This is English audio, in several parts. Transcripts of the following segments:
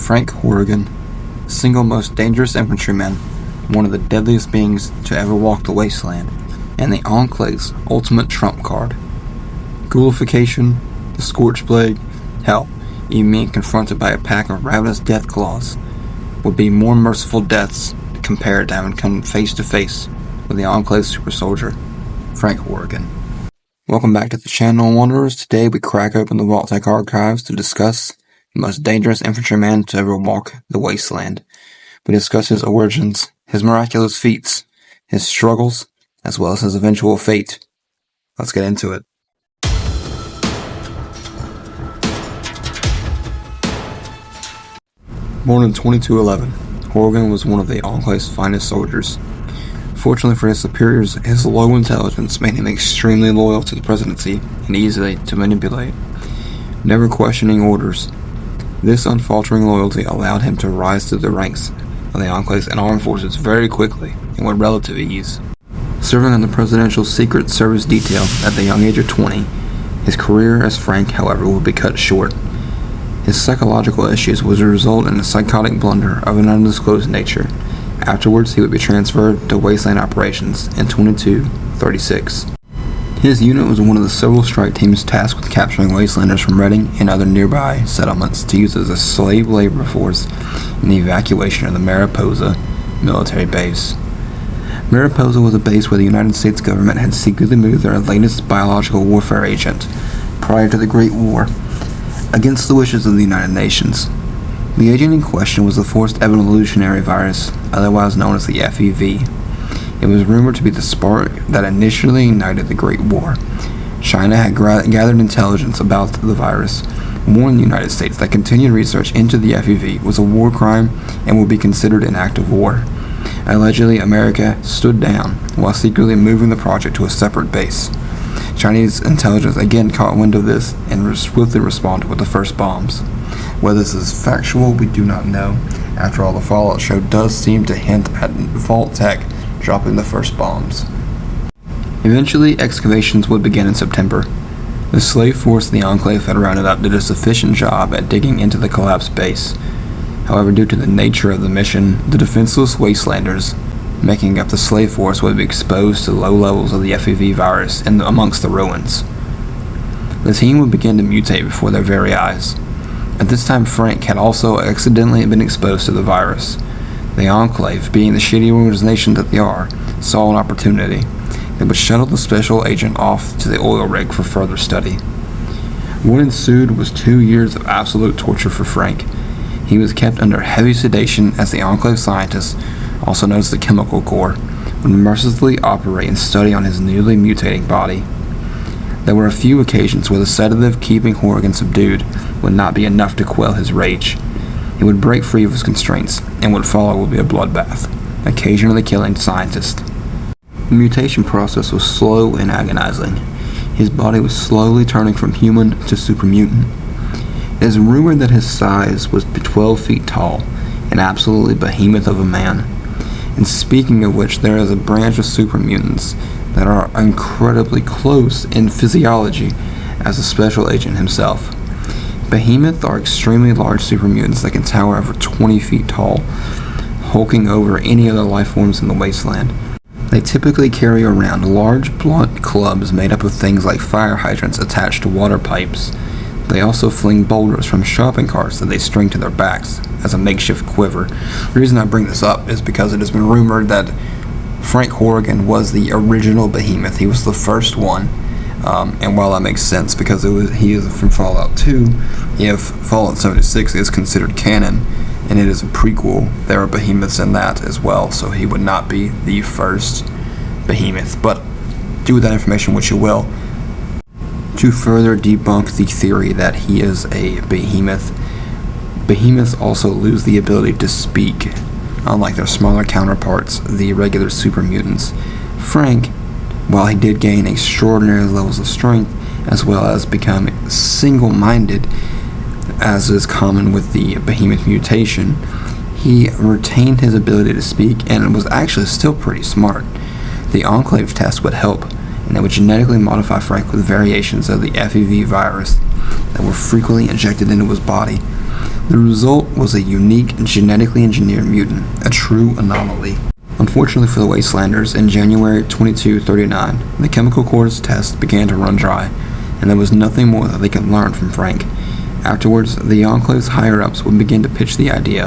Frank Horrigan, single most dangerous infantryman, one of the deadliest beings to ever walk the wasteland, and the Enclave's ultimate trump card. Ghoulification, the scorched blade, hell, even being confronted by a pack of ravenous death claws would be more merciful deaths compared to having come face to face with the Enclave super soldier, Frank Horrigan. Welcome back to the channel, Wanderers. Today we crack open the Vault-Tec archives to discuss the most dangerous infantryman to ever walk the wasteland. We discuss his origins, his miraculous feats, his struggles, as well as his eventual fate. Let's get into it. Born in 2211, Horrigan was one of the Enclave's finest soldiers. Fortunately for his superiors, his low intelligence made him extremely loyal to the presidency and easy to manipulate, never questioning orders. This unfaltering loyalty allowed him to rise through the ranks of the Enclave's and armed forces very quickly and with relative ease. Serving on the Presidential Secret Service detail at the young age of 20, his career as Frank, however, would be cut short. His psychological issues would result in a psychotic blunder of an undisclosed nature. Afterwards, he would be transferred to wasteland operations in 2236. His unit was one of the several strike teams tasked with capturing wastelanders from Reading and other nearby settlements to use as a slave labor force in the evacuation of the Mariposa military base. Mariposa was a base where the United States government had secretly moved their latest biological warfare agent prior to the Great War, against the wishes of the United Nations. The agent in question was the forced evolutionary virus, otherwise known as the FEV. It was rumored to be the spark that initially ignited the Great War. China had gathered intelligence about the virus, warned the United States that continued research into the FEV was a war crime and would be considered an act of war. Allegedly, America stood down while secretly moving the project to a separate base. Chinese intelligence again caught wind of this and swiftly responded with the first bombs. Whether this is factual, we do not know. After all, the Fallout show does seem to hint at Vault-Tec dropping the first bombs. Eventually, excavations would begin in September. The slave force the Enclave had rounded up did a sufficient job at digging into the collapsed base. However, due to the nature of the mission, the defenseless wastelanders making up the slave force would be exposed to low levels of the FEV virus amongst the ruins. The team would begin to mutate before their very eyes. At this time, Frank had also accidentally been exposed to the virus. The Enclave, being the shitty organization that they are, saw an opportunity. They would shuttle the special agent off to the oil rig for further study. What ensued was 2 years of absolute torture for Frank. He was kept under heavy sedation as the Enclave scientists, also known as the Chemical Corps, would mercilessly operate and study on his newly mutating body. There were a few occasions where the sedative keeping Horrigan subdued would not be enough to quell his rage. He would break free of his constraints, and what followed would be a bloodbath, occasionally killing scientists. The mutation process was slow and agonizing. His body was slowly turning from human to super mutant. It is rumored that his size was 12 feet tall, an absolutely behemoth of a man. And speaking of which, there is a branch of super mutants that are incredibly close in physiology as the special agent himself. Behemoth are extremely large super mutants that can tower over 20 feet tall, hulking over any other life forms in the wasteland. They typically carry around large blunt clubs made up of things like fire hydrants attached to water pipes. They also fling boulders from shopping carts that they string to their backs as a makeshift quiver. The reason I bring this up is because it has been rumored that Frank Horrigan was the original behemoth. He was the first one. And while that makes sense because he is from Fallout 2, if Fallout 76 is considered canon and it is a prequel, there are behemoths in that as well, so he would not be the first behemoth. But do with that information what you will. To further debunk the theory that he is a behemoth, behemoths also lose the ability to speak, unlike their smaller counterparts, the regular super mutants. Frank, while he did gain extraordinary levels of strength, as well as become single-minded, as is common with the behemoth mutation, he retained his ability to speak and was actually still pretty smart. The Enclave test would help, and they would genetically modify Frank with variations of the FEV virus that were frequently injected into his body. The result was a unique and genetically engineered mutant, a true anomaly. Unfortunately for the Wastelanders, in January 2239, the chemical cores test began to run dry, and there was nothing more that they could learn from Frank. Afterwards, the Enclave's higher-ups would begin to pitch the idea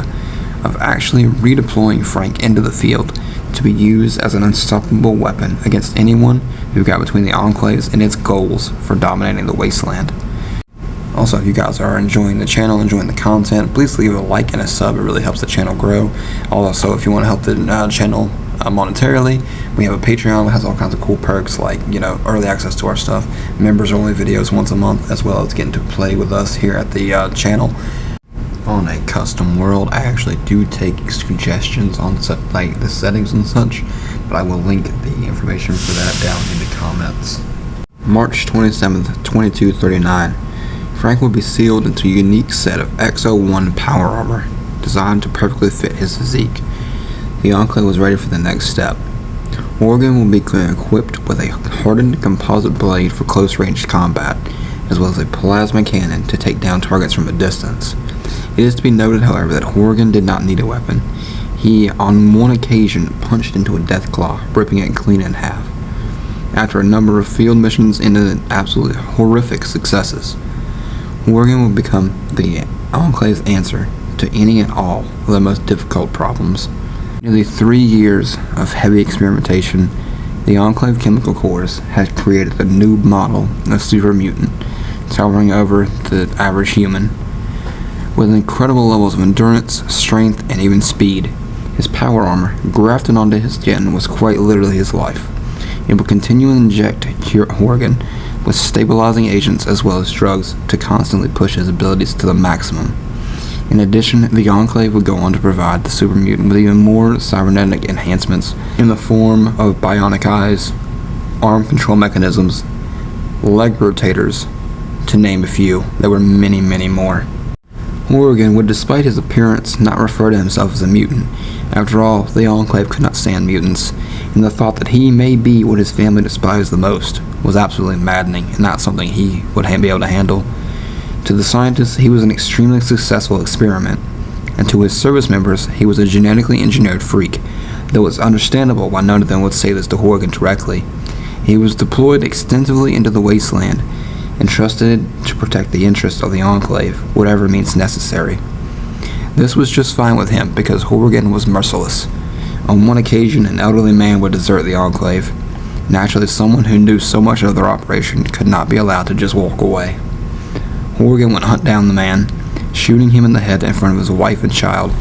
of actually redeploying Frank into the field to be used as an unstoppable weapon against anyone who got between the Enclaves and its goals for dominating the Wasteland. Also, if you guys are enjoying the channel, enjoying the content, please leave a like and a sub. It really helps the channel grow. Also, if you want to help the channel monetarily, we have a Patreon that has all kinds of cool perks like, early access to our stuff, members-only videos once a month, as well as getting to play with us here at the channel. On a custom world, I actually do take suggestions on the settings and such, but I will link the information for that down in the comments. March 27th, 2239. Frank would be sealed into a unique set of X-01 power armor, designed to perfectly fit his physique. The Enclave was ready for the next step. Horrigan will be equipped with a hardened composite blade for close-range combat, as well as a plasma cannon to take down targets from a distance. It is to be noted, however, that Horrigan did not need a weapon. He, on one occasion, punched into a deathclaw, ripping it clean in half. After a number of field missions ended in absolutely horrific successes, Horrigan would become the Enclave's answer to any and all of the most difficult problems. Nearly 3 years of heavy experimentation, the Enclave chemical cores had created a new model of super mutant, towering over the average human. With incredible levels of endurance, strength, and even speed, his power armor, grafted onto his skin, was quite literally his life. It would continue to inject Horrigan with stabilizing agents as well as drugs to constantly push his abilities to the maximum. In addition, the Enclave would go on to provide the super mutant with even more cybernetic enhancements in the form of bionic eyes, arm control mechanisms, leg rotators, to name a few. There were many, many more. Horrigan would, despite his appearance, not refer to himself as a mutant. After all, the Enclave could not stand mutants, and the thought that he may be what his family despised the most was absolutely maddening and not something he would be able to handle. To the scientists, he was an extremely successful experiment, and to his service members, he was a genetically engineered freak, though it's understandable why none of them would say this to Horrigan directly. He was deployed extensively into the Wasteland, entrusted to protect the interests of the Enclave, whatever means necessary. This was just fine with him because Horrigan was merciless. On one occasion, an elderly man would desert the Enclave. Naturally, someone who knew so much of their operation could not be allowed to just walk away. Horrigan would hunt down the man, shooting him in the head in front of his wife and child,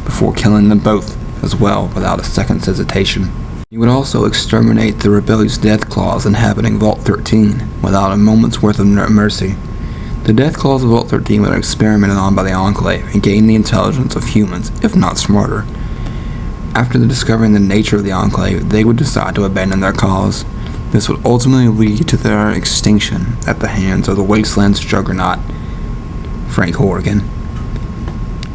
before killing them both as well without a second's hesitation. He would also exterminate the rebellious Deathclaws inhabiting Vault 13 without a moment's worth of mercy. The Deathclaws of Vault 13 were experimented on by the Enclave and gained the intelligence of humans, if not smarter. After discovering the nature of the Enclave, they would decide to abandon their cause. This would ultimately lead to their extinction at the hands of the Wasteland's Juggernaut, Frank Horrigan.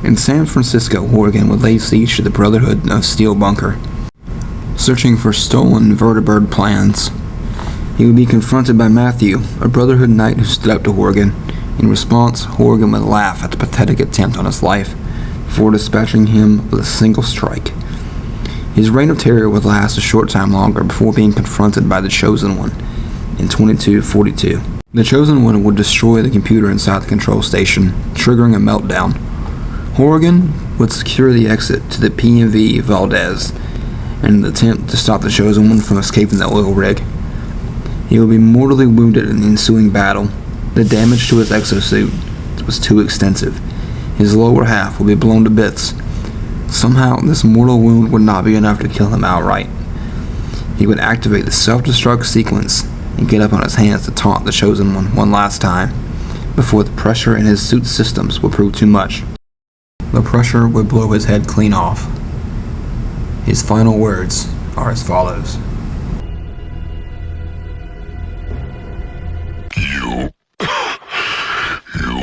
In San Francisco, Horrigan would lay siege to the Brotherhood of Steel bunker, searching for stolen vertibird plans. He would be confronted by Matthew, a Brotherhood knight who stood up to Horrigan. In response, Horrigan would laugh at the pathetic attempt on his life, before dispatching him with a single strike. His reign of terror would last a short time longer before being confronted by the Chosen One in 2242. The Chosen One would destroy the computer inside the control station, triggering a meltdown. Horrigan would secure the exit to the PMV Valdez in an attempt to stop the Chosen One from escaping the oil rig. He would be mortally wounded in the ensuing battle. The damage to his exosuit was too extensive. His lower half would be blown to bits. Somehow, this mortal wound would not be enough to kill him outright. He would activate the self-destruct sequence and get up on his hands to taunt the Chosen one last time, before the pressure in his suit systems would prove too much. The pressure would blow his head clean off. His final words are as follows. You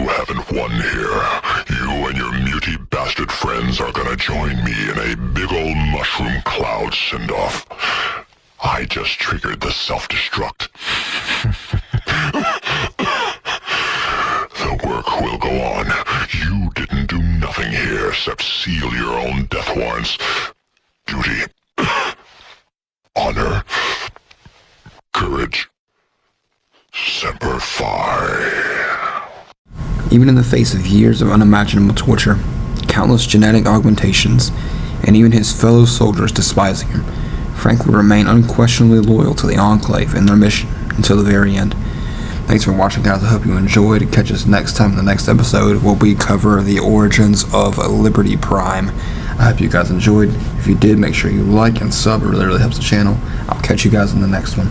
haven't won here. You and your muty bastard friends are gonna join me in a big ol' mushroom cloud send-off. I just triggered the self-destruct. The work will go on. You didn't do here except seal your own death warrants. Duty. Honor. Courage. Semper Fi. Even in the face of years of unimaginable torture, countless genetic augmentations, and even his fellow soldiers despising him, Frank would remain unquestionably loyal to the Enclave and their mission until the very end. Thanks for watching, guys. I hope you enjoyed. Catch us next time in the next episode where we cover the origins of Liberty Prime. I hope you guys enjoyed. If you did, make sure you like and sub. It really helps the channel. I'll catch you guys in the next one.